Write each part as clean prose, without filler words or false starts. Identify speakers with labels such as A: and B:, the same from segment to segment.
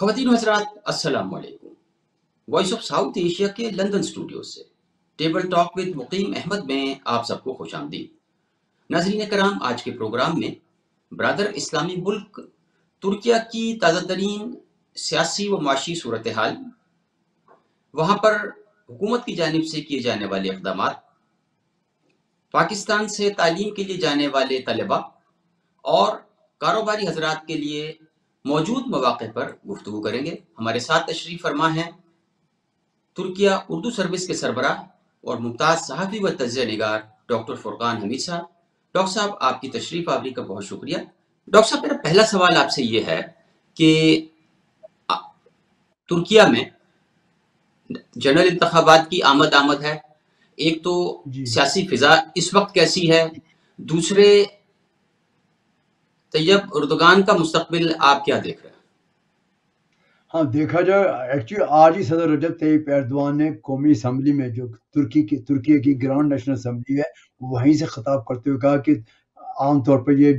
A: ख़वातीन व हज़रात, अस्सलामु अलैकुम। वॉइस ऑफ साउथ एशिया के लंदन स्टूडियो से टेबल टॉक विद मुकीम अहमद में आप सबको खुशामदीद। नाज़रीन कराम, आज के प्रोग्राम में ब्रादर इस्लामी मुल्क तुर्किया की ताज़ा तरीन सियासी व माशी सूरत हाल, वहाँ पर हुकूमत की जानिब से किए जाने वाले इक़दामात, पाकिस्तान से तालीम के लिए जाने वाले तलबा और कारोबारी हज़रात के लिए मौजूद मौक़े पर गुफ्तगू करेंगे। हमारे साथ तशरीफ़ फरमा हैं तुर्किया उर्दू सर्विस के सरबराह और मुमताज़ सहाफ़ी व तज्ज़िया निगार डॉक्टर फुरकान हमीद साहब। डॉक्टर साहब, आपकी तशरीफ़ आवरी का बहुत शुक्रिया। डॉक्टर साहब, मेरा पहला सवाल आपसे ये है कि तुर्किया में जनरल इंतखाबात की आमद है। एक तो
B: जी
A: सियासी फिजा इस वक्त कैसी है, दूसरे तैयब उर्दुगान का मुस्तकबिल आप क्या देख रहे हैं?
B: हाँ, देखा जाए एक्चुअली आज ही सदर रजब तैयब एर्दोआन ने कौमी असम्बली में जो तुर्की की ग्रांड नेशनल असम्बली है, वहीं से खिताब करते हुए कहा कि आम तौर पर ये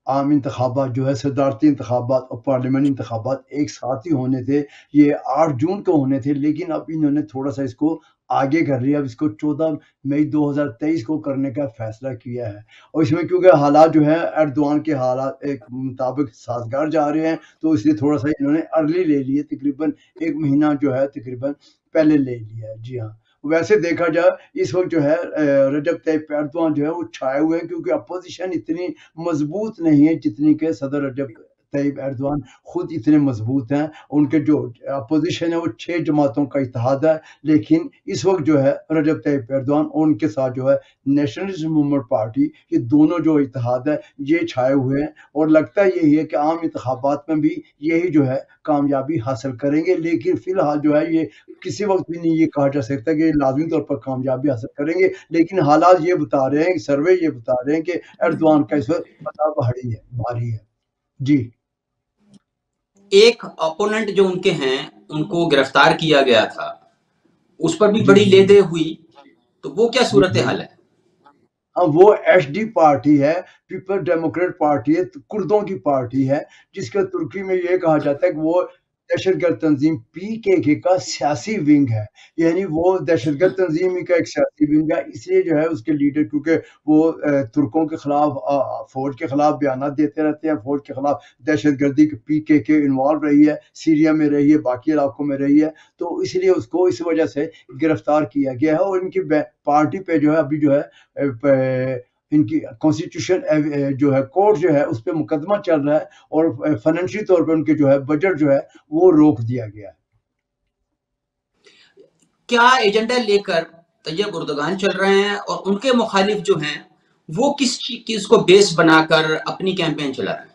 B: आम इंतखाबात जो है सदारती इंतखाबात और पार्लियामेंट इंतखाबात एक साथ ही होने थे। ये 8 जून को होने थे, लेकिन अब इन्होंने थोड़ा सा इसको आगे कर लिया। अब इसको 14 मई 2023 को करने का फैसला किया है। और इसमें क्योंकि हालात जो है एर्दोआन के हालात एक मुताबिक साजगार जा रहे हैं, तो इसलिए थोड़ा सा इन्होंने अर्ली ले लिए, तकरीबन 1 महीना जो है तकरीबन पहले ले लिया है। जी हाँ, वैसे देखा जाए इस वक्त जो है रजब तैयब एर्दोआन जो है वो छाए हुए हैं, क्योंकि अपोजिशन इतनी मजबूत नहीं है जितनी के सदर रजब तैयब एर्दोआन खुद इतने मजबूत हैं। उनके जो अपोजिशन है वो 6 जमातों का इत्तेहाद है, लेकिन इस वक्त जो है रजब तैयब एर्दोआन और उनके साथ जो है नेशनलिस्ट मूवमेंट पार्टी, ये दोनों जो इत्तेहाद है ये छाए हुए हैं। और लगता यही है कि आम इंतखाबात में भी यही जो है कामयाबी हासिल करेंगे, लेकिन फिलहाल जो है ये किसी वक्त भी नहीं ये कहा जा सकता कि लाजमी तौर पर कामयाबी हासिल करेंगे। लेकिन हालात ये बता रहे हैं, सर्वे ये बता रहे हैं कि एर्दोआन का इस वक्त पता भारी है। जी
A: एक अपोनेंट जो उनके हैं, उनको गिरफ्तार किया गया था, उस पर भी
B: जी
A: बड़ी
B: जी
A: लेदे हुई, तो वो क्या
B: जी
A: सूरत
B: जी
A: हाल है?
B: हाँ, वो एचडी पार्टी है, पीपल डेमोक्रेट पार्टी है, कुर्दों की पार्टी है, जिसका तुर्की में ये कहा जाता है कि वो दहशतगर्द तंजीम पीकेके का सियासी विंग है। यानी वो दहशतगर्द तंजीम ही का एक सियासी विंग है, इसलिए जो है उसके लीडर, क्योंकि वो तुर्कों के खिलाफ फौज के खिलाफ बयान देते रहते हैं, फौज के खिलाफ दहशतगर्दी पीकेके इन्वॉल्व रही है, सीरिया में रही है, बाकी इलाकों में रही है, तो इसलिए उसको इस वजह से गिरफ्तार किया गया है। और इनकी पार्टी पे जो है अभी जो है इनकी कॉन्स्टिट्यूशन जो है कोर्ट जो है उस पर मुकदमा चल रहा है, और फाइनेंशियल तौर पर उनके जो है बजट जो है वो रोक दिया गया है।
A: क्या एजेंडा लेकर तैयब उर्दुगान चल रहे हैं और उनके मुखालिफ जो हैं वो किस को बेस बनाकर अपनी कैंपेन चला रहे हैं?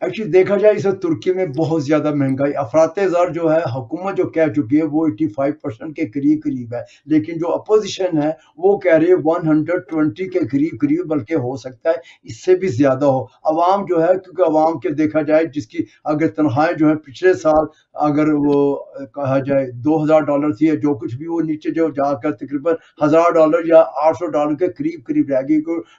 B: एक्चुअली देखा जाए इस वक्त तुर्की में बहुत ज्यादा महंगाई, अफरात-ए-ज़र जो है हुकूमत जो कह चुकी है वो 85% के करीब है, लेकिन जो अपोजिशन है वो कह रही है 120 के करीब, बल्कि हो सकता है इससे भी ज्यादा हो। अवाम जो है, क्योंकि अवाम के देखा जाए जिसकी अगर तनख्वाहें जो है पिछले साल अगर वो कहा जाए $2000 थी या जो कुछ भी, वो नीचे जो जाकर तकरीबन $1000 या $800 के करीब रह गई।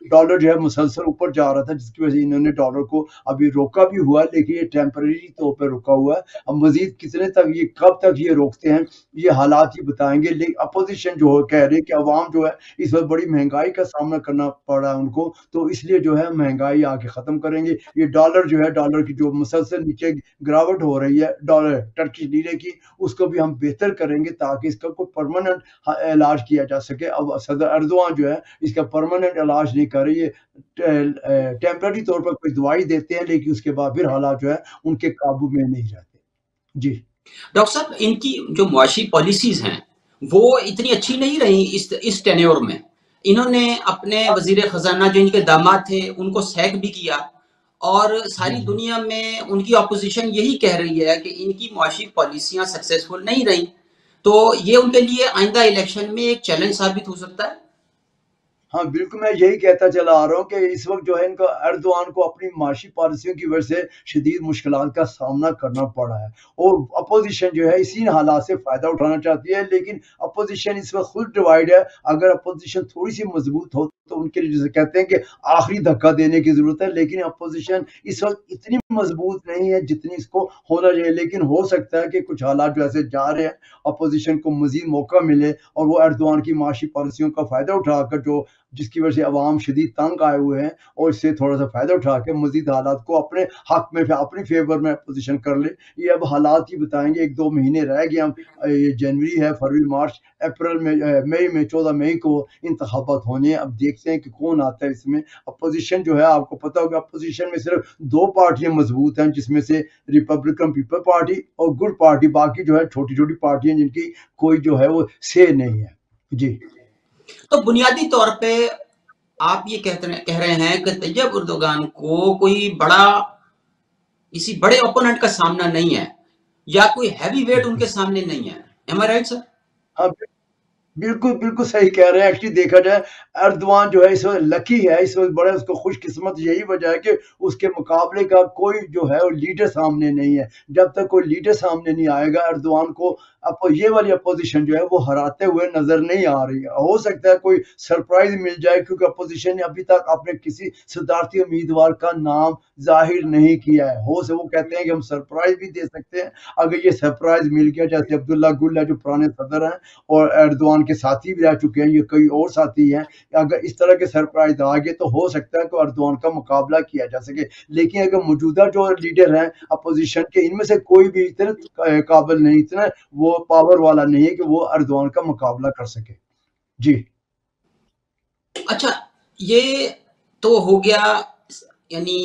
B: डॉलर जो है मुसलसल ऊपर जा रहा था, जिसकी वजह से इन्होंने डॉलर को अभी रोका भी हुआ, लेकिन ये टेम्परेरी तौर पर रुका हुआ है। अब मजीद कितने तक ये कब तक ये रोकते हैं ये हालात ही बताएंगे। लेकिन अपोजिशन जो कह रही है कि अवाम जो है इस वक्त बड़ी महंगाई का सामना करना पड़ रहा है उनको, तो इसलिए जो है महंगाई आके खत्म करेंगे। ये डॉलर जो है, डॉलर की जो मुसलसल नीचे गिरावट हो रही है डॉलर टर्किश लीरे की, उसको भी हम बेहतर करेंगे ताकि इसका कोई परमानेंट इलाज किया जा सके। अब सदर एर्दोआन जो है इसका परमानेंट इलाज नहीं कर रही है, टेम्पररी तौर पर कोई दवाई देते हैं, लेकिन उसके बाद फिर हालात जो है उनके काबू में नहीं रहते। जी
A: डॉक्टर साहब, इनकी जो मुआशी पॉलिसीज हैं वो इतनी अच्छी नहीं रही इस टेन्योर में। इन्होंने अपने वजीर खजाना जो इनके दामाद थे उनको सैक भी किया, और
B: जी
A: सारी
B: जी
A: दुनिया में उनकी अपोजिशन यही कह रही है कि इनकी मुआशी पॉलिसियां सक्सेसफुल नहीं रही। तो ये उनके लिए आइंदा इलेक्शन में एक चैलेंज साबित हो सकता है।
B: हाँ, बिल्कुल, मैं यही कहता चला आ रहा हूँ कि इस वक्त जो है इनको एर्दोआन को अपनी माशी पॉलिसियों की वजह से शदीद मुश्किलात का सामना करना पड़ा है, और अपोजिशन जो है इसी हालात से फायदा उठाना चाहती है। लेकिन अपोजिशन इस वक्त खुद डिवाइड है। अगर अपोजिशन थोड़ी सी मजबूत हो تو ان کے لیے جسے کہتے ہیں کہ آخری دھکا دینے کی ضرورت ہے. لیکن اپوزیشن اس وقت اتنی مضبوط نہیں ہے جتنی اس کو ہونا چاہیے. لیکن ہو سکتا ہے کہ کچھ حالات جو ایسے جا رہے ہیں اپوزیشن کو مزید موقع ملے اور وہ ایردوان کی معاشی پالیسیوں کا فائدہ اٹھا کر جس کی وجہ سے عوام شدید تنگ آئے ہوئے ہیں اور اس سے تھوڑا سا فائدہ اٹھا کے مزید حالات کو اپنے حق میں اپنی فیور میں اپوزیشن کر لے. یہ اب حالات ہی بتائیں گے. 1-2 مہینے رہ گئے. ہم یہ جنوری ہے، فروری، مارچ، اپریل میں، مئی میں 14 مئی کو انتخابات ہونے ہیں. اب دیکھتے ہیں کہ کون آتا ہے اس میں. اپوزیشن جو ہے آپ کو پتا ہوگا اپوزیشن میں صرف 2 پارٹیاں مضبوط ہیں جس میں سے ریپبلکن پیپل پارٹی اور گڈ پارٹی. باقی جو ہے چھوٹی چھوٹی پارٹیاں جن کی کوئی جو ہے وہ سے نہیں ہے. جی
A: تو بنیادی طور پہ آپ یہ کہہ رہے ہیں کہ طیب اردوغان کو کوئی کسی بڑے اوپوننٹ کا سامنا نہیں ہے یا کوئی ہیوی ویٹ ان کے سامنے نہیں ہے. Am I right, sir?
B: ہاں بالکل صحیح کہہ رہے ہیں. ایکچولی دیکھا جائے ایردوان جو ہے اس وقت لکی ہے، اس وقت بڑا اس کو خوش قسمت. یہی وجہ ہے کہ اس کے مقابلے کا کوئی جو ہے وہ لیڈر سامنے نہیں ہے. جب تک کوئی لیڈر سامنے نہیں آئے گا ایردوان کو یہ والی اپوزیشن جو ہے وہ ہراتے ہوئے نظر نہیں آ رہی ہے. ہو سکتا ہے کوئی سرپرائز مل جائے کیونکہ اپوزیشن نے ابھی تک اپنے کسی صدارتی امیدوار کا نام ظاہر نہیں کیا ہے. وہ کہتے ہیں کہ ہم سرپرائز بھی دے سکتے ہیں. اگر یہ سرپرائز مل گیا، جیسے عبداللہ گل ہے جو پرانے صدر ہیں اور ایردوان کے ساتھی بھی رہ چکے ہیں، یہ کئی اور ساتھی ہیں، اگر اس طرح کے سرپرائز آ گئے تو ہو سکتا ہے کہ ایردوان کا مقابلہ کیا جا سکے. لیکن اگر موجودہ جو لیڈر ہیں اپوزیشن کے، ان میں سے کوئی بھی اتنے قابل نہیں، اتنا وہ پاور والا نہیں ہے کہ وہ ایردوان کا مقابلہ کر سکے. جی
A: اچھا، یہ تو ہو گیا یعنی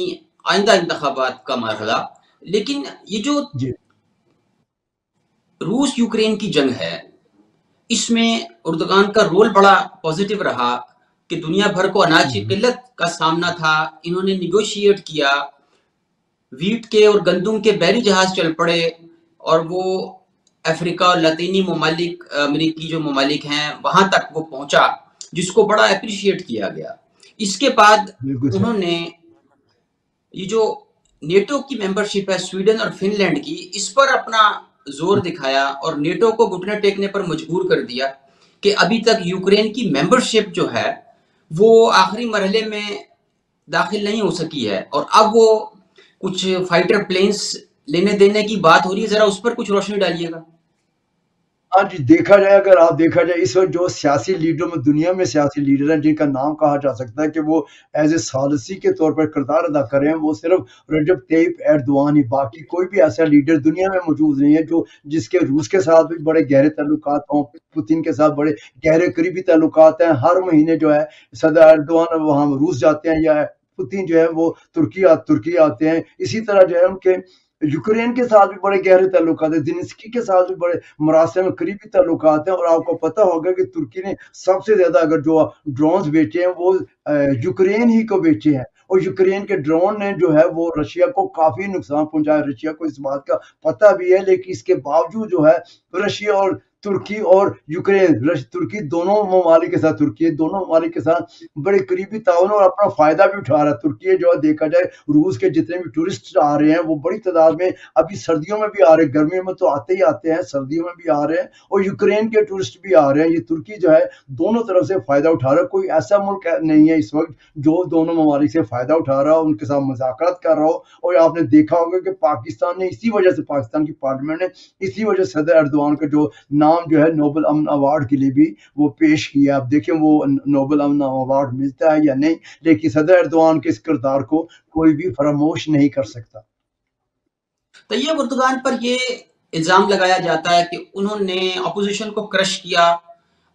A: آئندہ انتخابات کا مرحلہ. لیکن یہ جو
B: جی
A: روس یوکرین کی جنگ ہے، اس میں اردوغان کا رول بڑا پازیٹیو رہا کہ دنیا بھر کو اناج کی قلت کا سامنا تھا. انہوں نے نیگوشیٹ کیا، ویٹ کے اور گندم کے بحری جہاز چل پڑے اور وہ افریقہ اور لاطینی ممالک، امریکی جو ممالک ہیں وہاں تک وہ پہنچا، جس کو بڑا اپریشیٹ کیا گیا. اس کے بعد
B: بالکل
A: انہوں نے یہ جو نیٹو کی ممبرشپ ہے سویڈن اور فن لینڈ کی، اس پر اپنا زور دکھایا اور نیٹو کو گھٹنے ٹیکنے پر مجبور کر دیا کہ ابھی تک یوکرین کی ممبرشپ جو ہے وہ آخری مرحلے میں داخل نہیں ہو سکی ہے، اور اب وہ کچھ فائٹر پلینز لینے دینے کی بات ہو رہی ہے. ذرا اس پر کچھ روشنی ڈالیے گا.
B: ہاں جی، دیکھا جائے، اگر آپ دیکھا جائے اس وقت جو سیاسی لیڈروں میں دنیا میں سیاسی لیڈر ہیں جن کا نام کہا جا سکتا ہے کہ وہ ایز اے ثالثی کے طور پر کردار ادا کر رہے ہیں، وہ صرف رجب طیب ایردوان ہی. باقی کوئی بھی ایسا لیڈر دنیا میں موجود نہیں ہے جس کے روس کے ساتھ بھی بڑے گہرے تعلقات ہوں، پوتین کے ساتھ بڑے گہرے قریبی تعلقات ہیں. ہر مہینے جو ہے صدر ایردوان وہاں روس جاتے ہیں، یا پوتین جو ہے وہ ترکی آتے ہیں. اسی طرح جو ہے ان کے یوکرین کے ساتھ بھی بڑے گہرے تعلقات ہیں، زیلنسکی کے ساتھ بھی بڑے مراسم میں قریبی تعلقات ہیں. اور آپ کو پتہ ہوگا کہ ترکی نے سب سے زیادہ اگر جو ڈرونز بیچے ہیں وہ یوکرین ہی کو بیچے ہیں، اور یوکرین کے ڈرون نے جو ہے وہ رشیا کو کافی نقصان پہنچایا. رشیا کو اس بات کا پتہ بھی ہے، لیکن اس کے باوجود جو ہے رشیا اور ترکی اور یوکرین، ترکی دونوں ممالک کے ساتھ، ترکی دونوں ممالک کے ساتھ بڑے قریبی تعاون اور اپنا فائدہ بھی اٹھا رہا ہے. ترکی جو ہے دیکھا جائے روس کے جتنے بھی ٹورسٹ آ رہے ہیں وہ بڑی تعداد میں ابھی سردیوں میں بھی آ رہے ہیں، گرمیوں میں تو آتے ہی آتے ہیں، سردیوں میں بھی آ رہے ہیں، اور یوکرین کے ٹورسٹ بھی آ رہے ہیں. یہ ترکی جو ہے دونوں طرف سے فائدہ اٹھا رہا ہے. کوئی ایسا ملک نہیں ہے اس وقت جو دونوں ممالک سے فائدہ اٹھا رہا ہو، ان کے ساتھ مذاکرات کر رہا ہو. اور آپ نے دیکھا ہوگا کہ پاکستان نے اسی وجہ سے، پاکستان کی پارلیمنٹ نے اسی وجہ سے صدر ایردوان کا جو نام جو ہے نوبل امن ایوارڈ کے لیے بھی وہ پیش کیا. اب دیکھیں وہ نوبل امن ایوارڈ ملتا ہے یا نہیں، لیکن صدر ایردوان کے اس کردار کو کوئی بھی فراموش نہیں کر سکتا.
A: طیب اردوغان پر یہ الزام لگایا جاتا ہے کہ انہوں نے اپوزیشن کو کرش کیا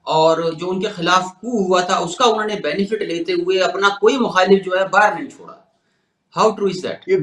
A: اور جو ان کے خلاف کو ہوا تھا اس کا انہوں نے بینیفٹ لیتے ہوئے اپنا کوئی مخالف جو ہے باہر نہیں چھوڑا. How true is that?
B: یہ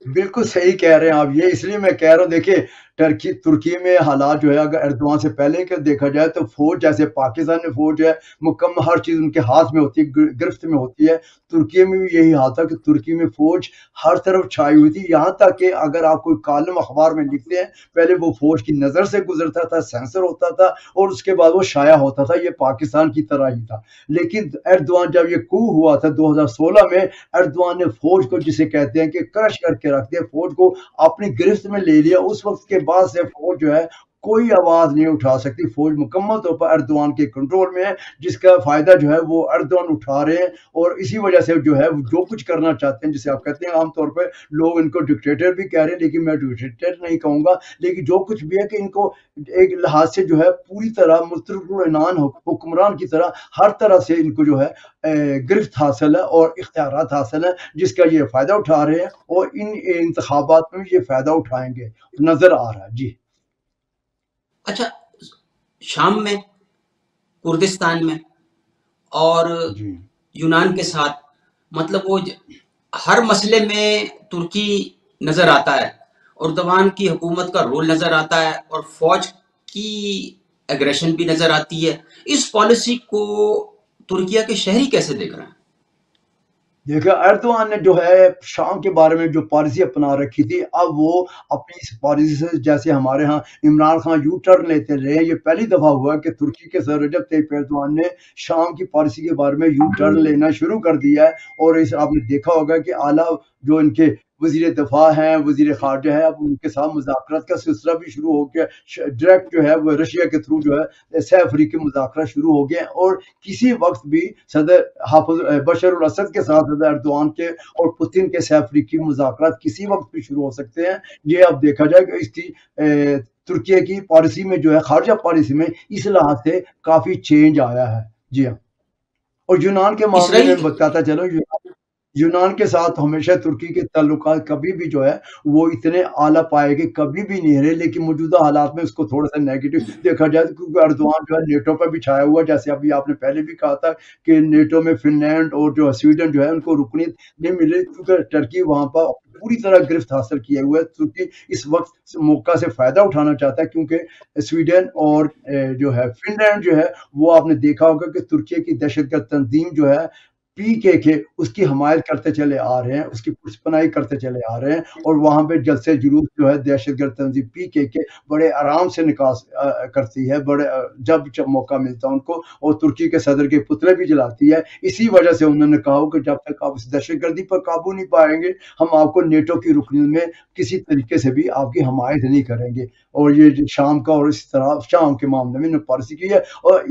B: بالکل صحیح کہہ رہے ہیں آپ. یہ اس لیے میں کہہ رہا ہوں، دیکھیں ترکی میں حالات جو ہے اگر ایردوان سے پہلے کے دیکھا جائے تو فوج، جیسے پاکستان میں فوج ہے مکمل ہر چیز ان کے ہاتھ میں ہوتی ہے، گرفت میں ہوتی ہے. ترکی میں بھی یہی حال تھا کہ ترکی میں فوج ہر طرف چھائی ہوئی تھی. یہاں تک کہ اگر آپ کوئی کالم اخبار میں لکھتے ہیں پہلے وہ فوج کی نظر سے گزرتا تھا، سینسر ہوتا تھا، اور اس کے بعد وہ شائع ہوتا تھا. یہ پاکستان کی طرح ہی تھا. لیکن ایردوان جب یہ کو ہوا تھا 2016 میں، ایردوان نے فوج کو، جسے کہتے ہیں کہ کرش کر کے رکھ دیا، فوج کو اپنی گرفت میں لے لیا. اس وقت کے بعد سے فوج جو ہے کوئی آواز نہیں اٹھا سکتی. فوج مکمل طور پر ایردوان کے کنٹرول میں ہے، جس کا فائدہ جو ہے وہ ایردوان اٹھا رہے ہیں، اور اسی وجہ سے جو ہے جو کچھ کرنا چاہتے ہیں، جسے آپ کہتے ہیں عام طور پہ لوگ ان کو ڈکٹیٹر بھی کہہ رہے ہیں، لیکن میں ڈکٹیٹر نہیں کہوں گا، لیکن جو کچھ بھی ہے کہ ان کو ایک لحاظ سے جو ہے پوری طرح مطلق العنان حکمران کی طرح ہر طرح سے ان کو جو ہے گرفت حاصل ہے اور اختیارات حاصل ہیں، جس کا یہ فائدہ اٹھا رہے ہیں، اور ان انتخابات میں بھی یہ فائدہ اٹھائیں گے، نظر آ رہا ہے. جی
A: اچھا، شام میں، کردستان میں اور
B: جی
A: یونان کے ساتھ، مطلب وہ ہر مسئلے میں ترکی نظر آتا ہے، اردوان کی حکومت کا رول نظر آتا ہے، اور فوج کی ایگریشن بھی نظر آتی ہے. اس پالیسی کو ترکیہ کے شہری کیسے دیکھ رہے ہیں؟
B: دیکھا، ایردوان نے جو ہے شام کے بارے میں جو پالیسی اپنا رکھی تھی، اب وہ اپنی اس پالیسی سے، جیسے ہمارے ہاں عمران خان یو ٹرن لیتے رہے، یہ پہلی دفعہ ہوا کہ ترکی کے صدر رجب طیب ایردوان نے شام کی پالیسی کے بارے میں یو ٹرن لینا شروع کر دیا ہے. اور اس آپ نے دیکھا ہوگا کہ اعلیٰ جو ان کے وزیر دفاع ہیں، وزیر خارجہ ہے، اب ان کے ساتھ مذاکرات کا سلسلہ بھی شروع ہو گیا. ڈائریکٹ جو ہے وہ رشیا کے تھرو جو ہے سہ افریقی مذاکرات شروع ہو گئے ہیں، اور کسی وقت بھی صدر حافظ بشار الاسد کے ساتھ صدر ایردوان کے اور پوتین کے سہ افریقی مذاکرات کسی وقت بھی شروع ہو سکتے ہیں. یہ اب دیکھا جائے کہ اس کی ترکیہ کی پالیسی میں جو ہے، خارجہ پالیسی میں اس لحاظ سے کافی چینج آیا ہے. جی ہاں. اور یونان کے معاملے میں
A: اسرائیل
B: بتاتا چلو، یونان کے ساتھ ہمیشہ ترکی کے تعلقات کبھی بھی جو ہے وہ اتنے اعلیٰ پائے گئے کبھی بھی نہیں رہے، لیکن موجودہ حالات میں اس کو تھوڑا سا نیگیٹو دیکھا جائے، کیونکہ اردوان جو ہے نیٹو پر بھی چھایا ہوا، جیسے ابھی آپ نے پہلے بھی کہا تھا کہ نیٹو میں فن لینڈ اور جو سویڈن جو ہے ان کو رکنیت نہیں مل رہی، کیونکہ ٹرکی وہاں پر پوری طرح گرفت حاصل کیے ہوئے ہے. ترکی اس وقت موقع سے فائدہ اٹھانا چاہتا ہے، کیونکہ سویڈن اور جو ہے فن لینڈ جو ہے وہ آپ نے دیکھا ہوگا کہ ترکی کی دہشت گرد تنظیم جو ہے PKK اس کی حمایت کرتے چلے آ رہے ہیں، اس کی پشپنائی کرتے چلے آ رہے ہیں، اور وہاں پہ جلسے جلوس جو ہے دہشت گرد تنظیم PKK بڑے آرام سے نکاس کرتی ہے، بڑے جب موقع ملتا ہے ان کو، اور ترکی کے صدر کے پتلے بھی جلاتی ہے. اسی وجہ سے انہوں نے کہا کہ جب تک آپ اس دہشت گردی پر قابو نہیں پائیں گے، ہم آپ کو نیٹو کی رکنیت میں کسی طریقے سے بھی آپ کی حمایت نہیں کریں گے. اور یہ شام کا، اور اس طرح شام کے معاملے میں پالیسی کی ہے. اور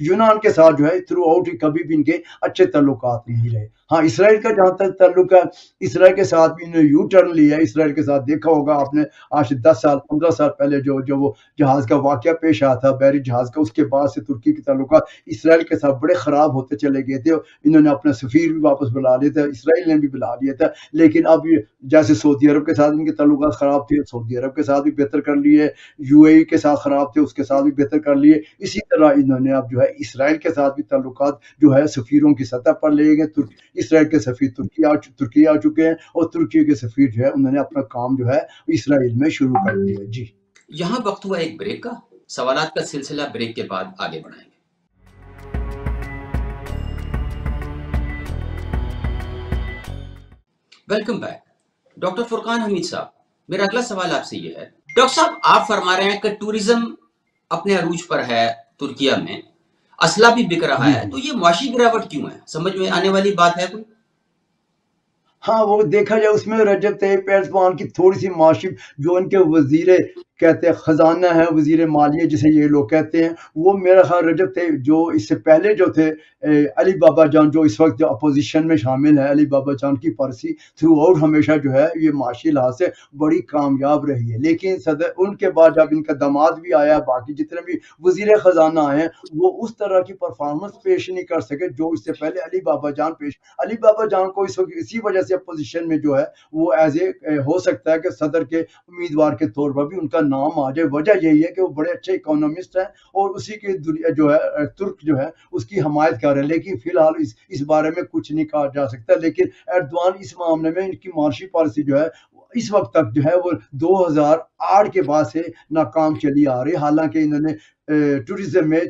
B: یونان کے ساتھ جو ہے تھرو آؤٹ کبھی بھی ان کے اچھے تعلقات نہیں رہے. ہاں، اسرائیل کا جہاں تک تعلق ہے، اسرائیل کے ساتھ بھی انہوں نے یو ٹرن لیا ہے. اسرائیل کے ساتھ دیکھا ہوگا آپ نے، آج سے 10 سال 15 سال پہلے جو وہ جہاز کا واقعہ پیش آیا تھا، بحری جہاز کا، اس کے بعد سے ترکی کے تعلقات اسرائیل کے ساتھ بڑے خراب ہوتے چلے گئے تھے. انہوں نے اپنا سفیر بھی واپس بلا لیا تھا، اسرائیل نے بھی بلا لیا تھا. لیکن اب جیسے سعودی عرب کے ساتھ ان کے تعلقات خراب تھے، سعودی عرب کے ساتھ بھی بہتر کر لیے، UAE کے ساتھ خراب تھے، اس کے ساتھ بھی بہتر کر لیے. اسی طرح انہوں نے اب جو ہے اسرائیل کے ساتھ بھی تعلقات جو ہے سفیروں کی سطح پر لے گئے. اسرائیل کے سفیر ترکی آ چکے ہیں، اور ترکی کے سفیر جو ہے انہوں نے اپنا کام جو ہے اسرائیل میں شروع کر دیا. جی
A: یہاں وقت ہوا ایک بریک کا. سوالات کا سلسلہ بریک کے بعد آگے بڑھائیں گے. Welcome back. ڈاکٹر فرقان حمید صاحب، میرا اگلا سوال آپ سے یہ ہے. ڈاکٹر صاحب، آپ فرما رہے ہیں کہ ٹورزم اپنے عروج پر ہے ترکیہ میں، اسلحہ بھی بک رہا ہے، تو یہ معاشی گراوٹ کیوں ہے؟ سمجھ میں آنے والی بات ہے کوئی؟
B: ہاں، وہ دیکھا جائے اس میں رجب طیب ایردوان کی تھوڑی سی معاشی، جو ان کے وزیر کہتے ہیں خزانہ ہے، وزیر مالیہ جسے یہ لوگ کہتے ہیں، وہ میرا خیال رجب طیب جو اس سے پہلے جو تھے علی بابا جان، جو اس وقت جو اپوزیشن میں شامل ہے، علی بابا جان کی پالیسی تھرو آؤٹ ہمیشہ جو ہے یہ معاشی لحاظ سے بڑی کامیاب رہی ہے. لیکن صدر ان کے بعد جب ان کا داماد بھی آیا، باقی جتنے بھی وزیر خزانہ آئے ہیں، وہ اس طرح کی پرفارمنس پیش نہیں کر سکے جو اس سے پہلے علی بابا جان علی بابا جان کو اس وقت اسی وجہ سے اپوزیشن میں جو ہے وہ ایز اے ہو سکتا ہے کہ صدر کے امیدوار کے طور پر بھی ان کا نام آ جائے. وجہ یہی ہے کہ وہ بڑے اچھے اکانومسٹ ہیں، اور اسی کے جو ہے ترک جو ہے اس کی حمایت کر رہے ہیں. لیکن فی الحال اس بارے میں کچھ نہیں کہا جا سکتا. لیکن ایردوان اس معاملے میں ان کی معاشی پالیسی جو ہے اس وقت تک جو ہے وہ 2008 کے بعد سے ناکام چلی آ رہی. حالانکہ انہوں نے ٹورزم میں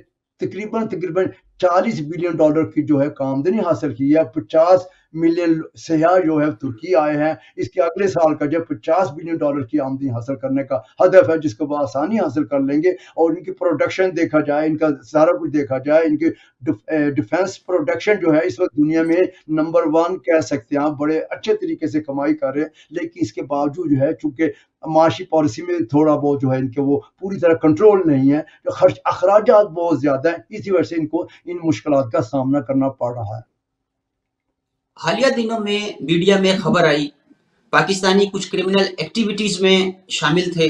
B: تقریباً $40 बिलियन की जो है आमदनी हासिल की है। 50 मिलियन सयाह जो है तुर्की आए हैं। इसके अगले साल का जो $50 बिलियन की आमदनी हासिल करने का हदफ है, जिसको वो आसानी हासिल कर लेंगे। और इनकी प्रोडक्शन देखा जाए, इनका सारा कुछ देखा जाए, इनकी डिफेंस प्रोडक्शन जो है इस वक्त दुनिया में नंबर 1 कह सकते हैं। आप बड़े अच्छे तरीके से कमाई कर रहे हैं, लेकिन इसके बावजूद जो है चूंकि माशी पॉलिसी में थोड़ा बहुत जो है इनके वो पूरी तरह कंट्रोल नहीं है, जो खर्च अखराजात बहुत ज्यादा है, इसी वजह से इनको इन मुश्किलात का सामना करना पड़ रहा है।
A: हालिया दिनों में मीडिया में खबर आई पाकिस्तानी कुछ क्रिमिनल एक्टिविटीज में शामिल थे।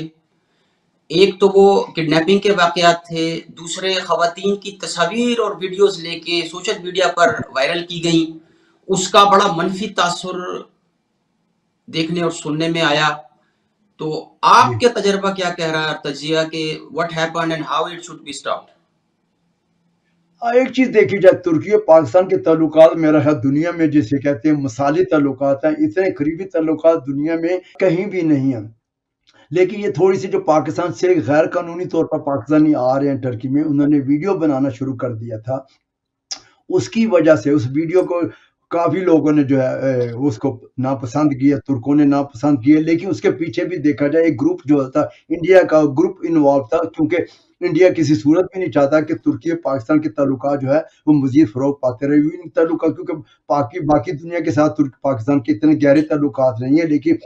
A: एक तो वो किडनैपिंग के वाकयात थे, दूसरे खवातीन की तस्वीर और वीडियोस लेके सोशल मीडिया पर वायरल की गई। उसका बड़ा मनफी तासुर देखने और सुनने में आया। तो
B: जी
A: आपके तजर्बा क्या कह रहा है, तजिया के what happened and how it should be stopped?
B: एक चीज देखी जाए, तुर्की और पाकिस्तान के ताल्लुकात मेरा ख्याल दुनिया में जिसे कहते हैं मसाली ताल्लुकात हैं, इतने करीबी ताल्लुकात दुनिया में कहीं भी नहीं है। लेकिन ये थोड़ी सी जो पाकिस्तान से गैर कानूनी तौर पर पाकिस्तानी आ रहे हैं टर्की में, उन्होंने वीडियो बनाना शुरू कर दिया था। उसकी वजह से उस वीडियो को काफी लोगों ने जो है उसको नापसंद किया, तुर्कों ने नापसंद किया। लेकिन उसके पीछे भी देखा जाए एक ग्रुप जो था, इंडिया का ग्रुप इन्वॉल्व था, क्योंकि इंडिया किसी सूरत में नहीं चाहता कि तुर्की और पाकिस्तान के ताल्लुकात जो है वो मजीद फरोग पाते रहे। इन ताल्लुकात क्योंकि बाकी दुनिया के साथ पाकिस्तान के इतने गहरे ताल्लुकात नहीं है, लेकिन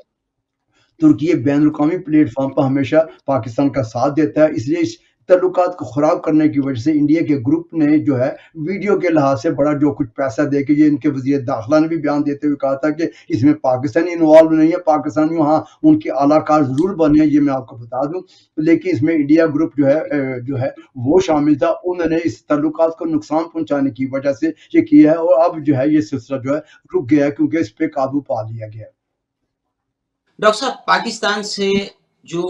B: तुर्की बैन अवी प्लेटफॉर्म पर हमेशा पाकिस्तान का साथ देता है। इसलिए इस तल्लुकात को खराब करने की वजह से इंडिया के ग्रुप ने जो है वीडियो के लिहाज से बड़ा जो कुछ पैसा दे के, ये इनके वजीर दाखिला ने भी बयान देते हुए कहा था कि इसमें पाकिस्तानी इन्वॉल्व नहीं है, पाकिस्तानी वहाँ उनके आलाकार जरूर बने हैं, ये मैं आपको बता दूं, लेकिन इसमें इंडिया ग्रुप जो है वो शामिल था। उन्होंने इस तल्लुकात को नुकसान पहुंचाने की वजह से ये किया है, और अब जो है ये सिलसिला जो है रुक गया है, क्योंकि इस पे काबू पा लिया गया है।
A: डॉक्टर साहब, पाकिस्तान से जो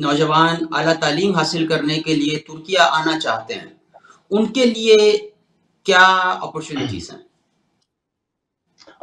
A: नौजवान आला तालीम हासिल करने के लिए तुर्किया आना चाहते हैं, उनके लिए क्या अपॉर्चुनिटीज हैं?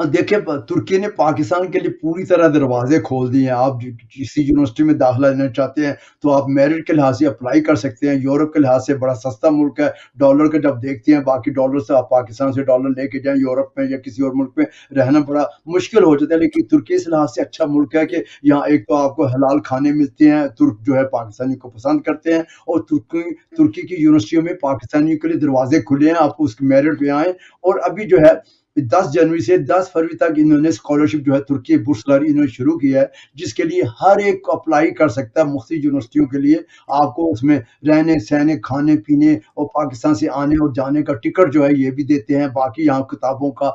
B: देखिए, तुर्की ने पाकिस्तान के लिए पूरी तरह दरवाजे खोल दिए हैं। आप किसी यूनिवर्सिटी में दाखिला लेना चाहते हैं तो आप मेरिट के लिहाज से अप्लाई कर सकते हैं। यूरोप के लिहाज से बड़ा सस्ता मुल्क है। डॉलर का जब देखते हैं, बाकी डॉलर से आप पाकिस्तान से डॉलर लेके जाएं यूरोप में या किसी और मुल्क में, रहना बड़ा मुश्किल हो जाता है। लेकिन तुर्की इस लिहाज से अच्छा मुल्क है कि यहाँ एक तो आपको हलाल खाने मिलते हैं, तुर्क जो है पाकिस्तानी को पसंद करते हैं, और तुर्की की यूनिवर्सिटियों में पाकिस्तानियों के लिए दरवाजे खुले हैं, आप उसके मेरिट पे आए। और अभी जो है 10 जनवरी से 10 फरवरी तक इन्होंने स्कॉलरशिप जो है तुर्की बुर्सलारी इन्होंने शुरू किया है, जिसके लिए हर एक अप्लाई कर सकता है। मुख्तलिफ यूनिवर्सिटियों के लिए आपको उसमें रहने सहने खाने पीने और पाकिस्तान से आने और जाने का टिकट जो है ये भी देते हैं। बाकी यहाँ किताबों का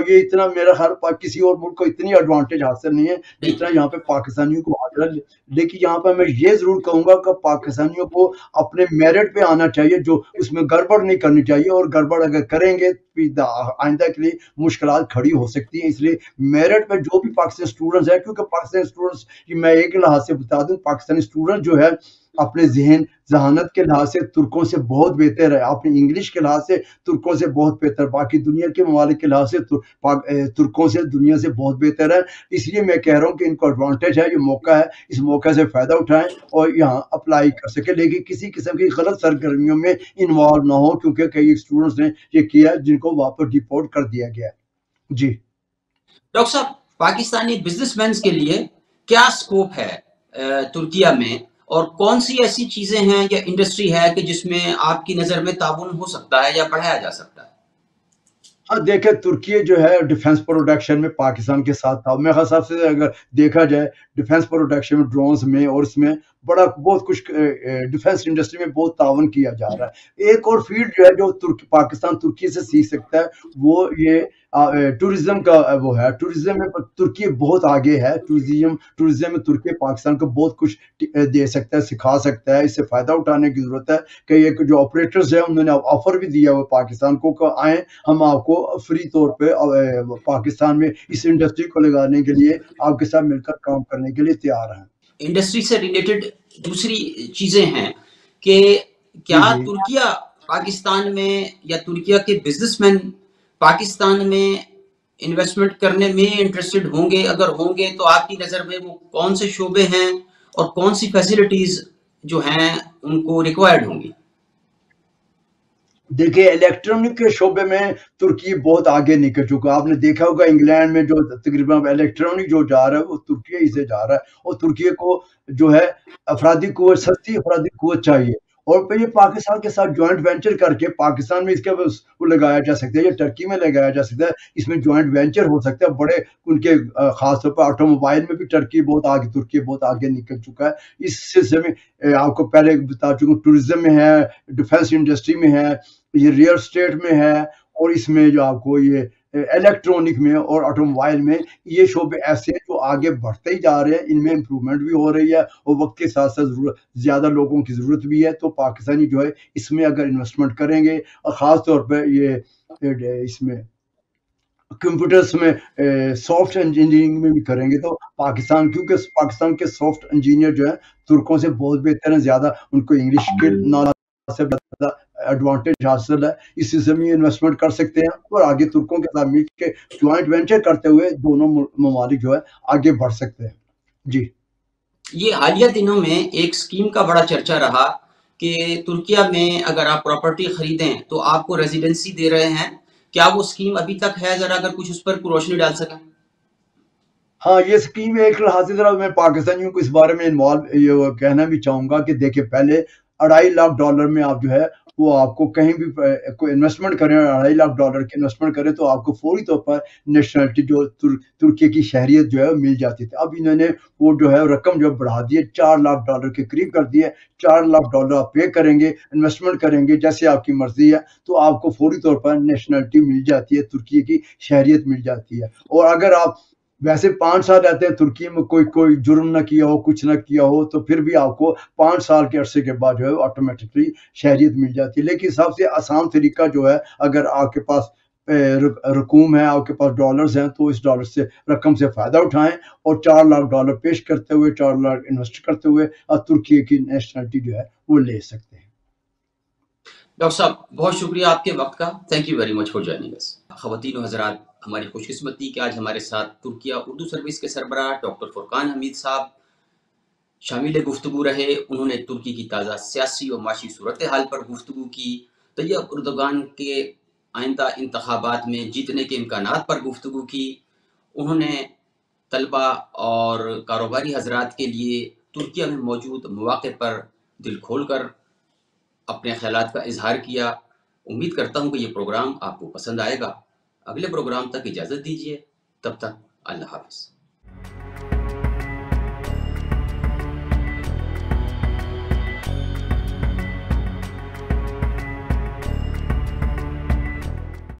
B: ये इतना मेरा हर किसी और मुल्क को इतनी एडवांटेज हासिल नहीं है जितना यहाँ पे पाकिस्तानियों को हासिल है। लेकिन यहाँ पर मैं ये जरूर कहूंगा कि पाकिस्तानियों को अपने मेरिट पे आना चाहिए, जो उसमें गड़बड़ नहीं करनी चाहिए, और गड़बड़ अगर करेंगे आइंदा के लिए मुश्किलात खड़ी हो सकती हैं। इसलिए मेरिट में जो भी पाकिस्तानी स्टूडेंट्स हैं, क्योंकि पाकिस्तानी स्टूडेंट्स मैं एक लिहाज से बता दूं, पाकिस्तानी स्टूडेंट जो है अपने जहानत के लिहाज से तुर्कों से बहुत बेहतर है, अपनी इंग्लिश के लिहाज से तुर्कों से बहुत बेहतर, बाकी दुनिया के ममालिक के लिहाज से तुर्कों से दुनिया से बहुत बेहतर है। इसलिए मैं कह रहा हूँ कि इनको एडवांटेज है, ये मौका है, इस मौके से फायदा उठाएं और यहाँ अप्लाई कर सके। लेकिन किसी किस्म की गलत सरगर्मियों में इन्वॉल्व ना हो, क्योंकि कई स्टूडेंट्स ने ये किया जिनको वापस डिपोर्ट कर दिया गया। जी
A: डॉक्टर साहब, पाकिस्तानी बिजनेसमैन के लिए क्या स्कोप है तुर्किया में, और कौन सी ऐसी चीजें हैं या इंडस्ट्री है कि जिसमें आपकी नजर में ताउन हो सकता है या बढ़ाया जा सकता है?
B: हाँ, देखें, तुर्की जो है डिफेंस प्रोडक्शन में पाकिस्तान के साथ था। मेरे हिसाब से अगर देखा जाए डिफेंस प्रोडक्शन में, ड्रोन्स में, और इसमें बहुत कुछ डिफेंस इंडस्ट्री में बहुत तावन किया जा रहा है। एक और फील्ड जो है जो पाकिस्तान तुर्की से सीख सकता है, वो ये टूरिज्म का वो है। टूरिज्म में तुर्की बहुत आगे है। टूरिज्म में तुर्की पाकिस्तान को बहुत कुछ दे सकता है, सिखा सकता है। इससे फायदा उठाने की जरूरत है। कि एक जो ऑपरेटर्स है उन्होंने ऑफर भी दिया हुआ पाकिस्तान को, आए हम आपको फ्री तौर पे पाकिस्तान में इस इंडस्ट्री को लगाने के लिए आपके साथ मिलकर काम करने के लिए तैयार हैं।
A: इंडस्ट्री से रिलेटेड दूसरी चीजें हैं कि क्या
B: जी
A: तुर्किया पाकिस्तान में या तुर्किया के बिजनेसमैन पाकिस्तान में इन्वेस्टमेंट करने में इंटरेस्टेड होंगे? अगर होंगे तो आपकी नजर में वो कौन से शोबे हैं और कौन सी फैसिलिटीज जो हैं उनको रिक्वायर्ड होंगी?
B: देखिए इलेक्ट्रॉनिक के शोबे में तुर्की बहुत आगे निकल चुका है। आपने देखा होगा इंग्लैंड में जो तकरीबन अब इलेक्ट्रॉनिक जो जा रहा है वो तुर्की ही से जा रहा है, और तुर्की को जो है अफराधी कुव्वत, सस्ती अफराधी कुव्वत चाहिए। और फिर ये पाकिस्तान के साथ जॉइंट वेंचर करके पाकिस्तान में इसका वो लगाया जा सकता है, या टर्की में लगाया जा सकता है, इसमें जॉइंट वेंचर हो सकता है बड़े उनके खासतौर पर ऑटोमोबाइल में भी टर्की बहुत आगे, तुर्की बहुत आगे निकल चुका है। इस सिलसिले में आपको पहले बता चुका हूँ, टूरिज्म में है, डिफेंस इंडस्ट्री में है, ये रियल स्टेट में है, और इसमें जो आपको ये इलेक्ट्रॉनिक में और ऑटोमोबाइल में ये शोबे ऐसे हैं जो आगे बढ़ते ही जा रहे हैं। इनमें इम्प्रूवमेंट भी हो रही है और वक्त के साथ साथ ज़्यादा लोगों की ज़रूरत भी है। तो पाकिस्तानी जो है इसमें अगर इन्वेस्टमेंट करेंगे, और ख़ास तौर पर ये इसमें कंप्यूटर्स में सॉफ्ट इंजीनियरिंग में भी करेंगे, तो पाकिस्तान, क्योंकि पाकिस्तान के सॉफ्ट इंजीनियर जो है तुर्कों से बहुत बेहतर हैं, ज़्यादा उनको इंग्लिश के नॉलेज से ज़्यादा एडवांटेज हासिल है। इस सिलसिले में इन्वेस्टमेंट कर सकते हैं और आगे तुर्कों के साथ मिल के ज्वाइंट वेंचर करते हुए दोनों ममालिक जो है आगे बढ़ सकते हैं। जी,
A: ये हालिया दिनों में एक स्कीम का बड़ा चर्चा रहा कि तुर्किया में अगर आप प्रॉपर्टी खरीदें तो आपको रेजिडेंसी दे रहे हैं। क्या वो स्कीम अभी तक है? जरा अगर कुछ उस पर रोशनी डाल सकें।
B: हाँ, ये स्कीम एक लिहाज से ज़रा मैं पाकिस्तानियों को इस बारे में इन्वॉल्व ये कहना भी चाहूँगा कि देखिए पहले $2.5 लाख में आप जो है वो आपको कहीं भी कोई इन्वेस्टमेंट करें, $2.5 लाख की इन्वेस्टमेंट करें, तो आपको फौरी तौर पर नेशनलिटी जो तुर्की की शहरियत जो है मिल जाती थी। अब इन्होंने वो जो है रकम जो बढ़ा दी है, $4 लाख के करीब कर दी है। $4 लाख आप पे करेंगे, इन्वेस्टमेंट करेंगे जैसे आपकी मर्जी है, तो आपको फौरी तौर पर नेशनलिटी मिल जाती है, तुर्की की शहरियत मिल जाती है। और अगर आप वैसे 5 साल रहते हैं तुर्की में, कोई कोई जुर्म ना किया हो, कुछ ना किया हो, तो फिर भी आपको 5 साल के अरसे के बाद जो है ऑटोमेटिकली शहरियत मिल जाती है। लेकिन सबसे आसान तरीका जो है, अगर आपके पास रकूम है, आपके पास डॉलर्स हैं, तो इस डॉलर से रकम से फ़ायदा उठाएं और $4 लाख पेश करते हुए, 4 लाख इन्वेस्ट करते हुए तुर्की की नेशनलिटी जो है वो ले सकते हैं।
A: डॉक्टर साहब, बहुत शुक्रिया आपके वक्त का। Thank you very much for joining us. ख़वातीन व हज़रात, हमारी खुशकिस्मती कि आज हमारे साथ तुर्किया उर्दू सर्विस के सरबराह डॉक्टर फुरकान हमीद साहब शामिल गुफ्तगू रहे। उन्होंने तुर्की की ताज़ा सियासी और माशी सूरत हाल पर गुफ्तगू की, तैयब उर्दगान के आइंदा इंतखाबात में जीतने के इम्कानात पर गुफ्तगू की। उन्होंने तलबा और कारोबारी हजरात के लिए तुर्किया में मौजूद मौक़े पर दिल खोल कर अपने ख़यालात का इजहार किया। उम्मीद करता हूँ कि ये प्रोग्राम आपको पसंद आएगा। अगले प्रोग्राम तक इजाज़त दीजिए, तब तक अल्लाह हाफ़िज़।